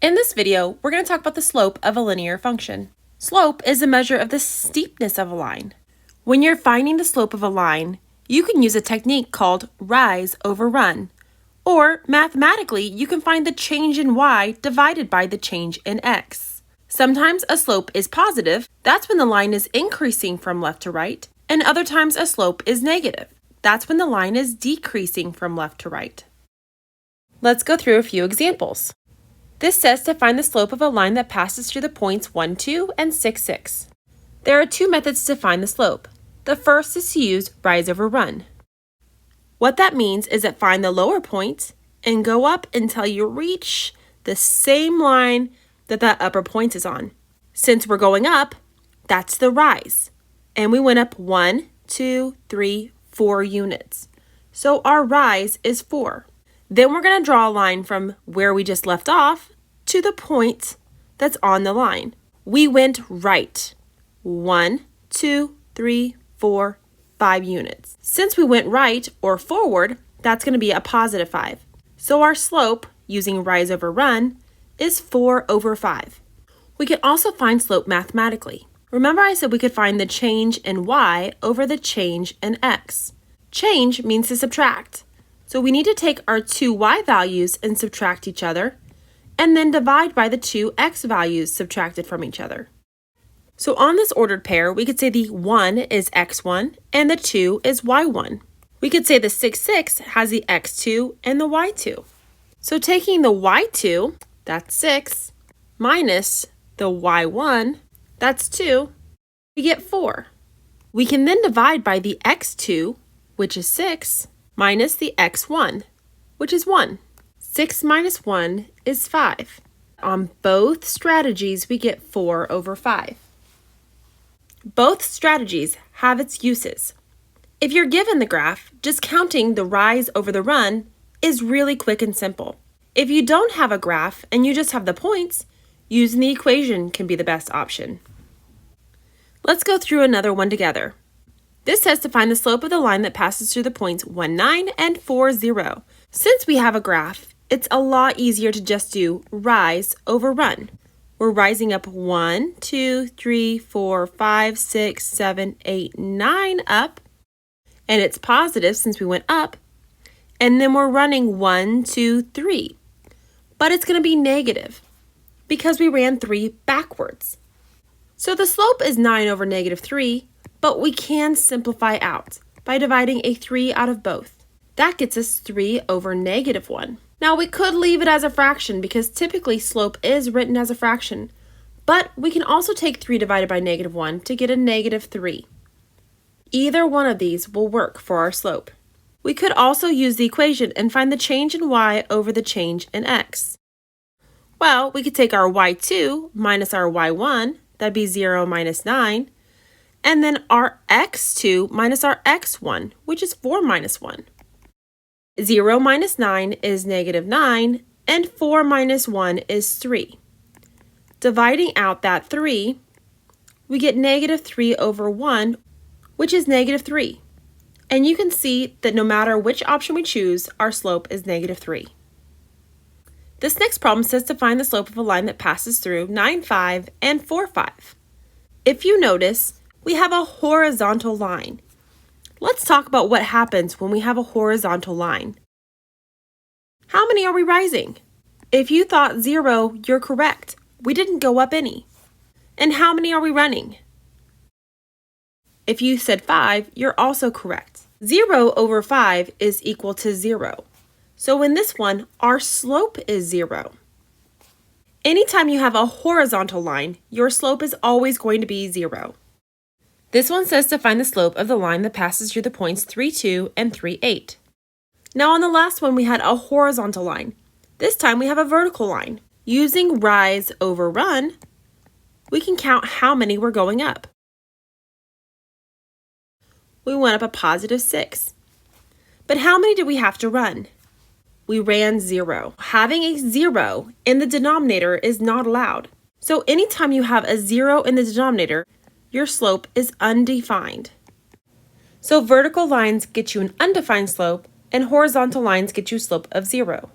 In this video, we're going to talk about the slope of a linear function. Slope is a measure of the steepness of a line. When you're finding the slope of a line, you can use a technique called rise over run. Or mathematically, you can find the change in y divided by the change in x. Sometimes a slope is positive, that's when the line is increasing from left to right, and other times a slope is negative. That's when the line is decreasing from left to right. Let's go through a few examples. This says to find the slope of a line that passes through the points 1, 2, and 6, 6. There are two methods to find the slope. The first is to use rise over run. What that means is that find the lower point and go up until you reach the same line that upper point is on. Since we're going up, that's the rise. And we went up 1, 2, 3, 4 units. So our rise is 4. Then we're going to draw a line from where we just left off to the point that's on the line. We went right 1, 2, 3, 4, 5 units. Since we went right or forward, that's going to be a positive 5. So our slope, using rise over run, is 4 over 5. We can also find slope mathematically. Remember I said we could find the change in y over the change in x. Change means to subtract. So we need to take our two y values and subtract each other, and then divide by the two x values subtracted from each other. So on this ordered pair, we could say the 1 is x1 and the 2 is y1. We could say the 6, 6 has the x2 and the y2. So taking the y2, that's 6, minus the y1, that's 2, we get 4. We can then divide by the x2, which is 6, minus the x1, which is 1. 6 minus 1 is 5. On both strategies, we get 4 over 5. Both strategies have its uses. If you're given the graph, just counting the rise over the run is really quick and simple. If you don't have a graph and you just have the points, using the equation can be the best option. Let's go through another one together. This says to find the slope of the line that passes through the points 1, 9 and 4, 0. Since we have a graph, it's a lot easier to just do rise over run. We're rising up 1, 2, 3, 4, 5, 6, 7, 8, 9 up, and it's positive since we went up, and then we're running 1, 2, 3, but it's going to be negative because we ran 3 backwards. So the slope is 9 over negative 3, but we can simplify out by dividing a 3 out of both. That gets us 3 over negative 1. Now we could leave it as a fraction because typically slope is written as a fraction, but we can also take 3 divided by negative 1 to get a negative 3. Either one of these will work for our slope. We could also use the equation and find the change in y over the change in x. Well, we could take our y2 minus our y1, that'd be 0 minus 9, and then our x2 minus our x1, which is 4 minus 1. 0 minus 9 is negative 9, and 4 minus 1 is 3. Dividing out that 3, we get negative 3 over 1, which is negative 3. And you can see that no matter which option we choose, our slope is negative 3. This next problem says to find the slope of a line that passes through 9, 5 and 4, 5. If you notice, we have a horizontal line. Let's talk about what happens when we have a horizontal line. How many are we rising? If you thought 0, you're correct. We didn't go up any. And how many are we running? If you said 5, you're also correct. 0 over 5 is equal to 0. So in this one, our slope is 0. Anytime you have a horizontal line, your slope is always going to be 0. This one says to find the slope of the line that passes through the points 3, 2 and 3, 8. Now on the last one, we had a horizontal line. This time we have a vertical line. Using rise over run, we can count how many we're going up. We went up a positive 6. But how many did we have to run? We ran 0. Having a 0 in the denominator is not allowed. So anytime you have a 0 in the denominator, your slope is undefined. So vertical lines get you an undefined slope, and horizontal lines get you a slope of 0.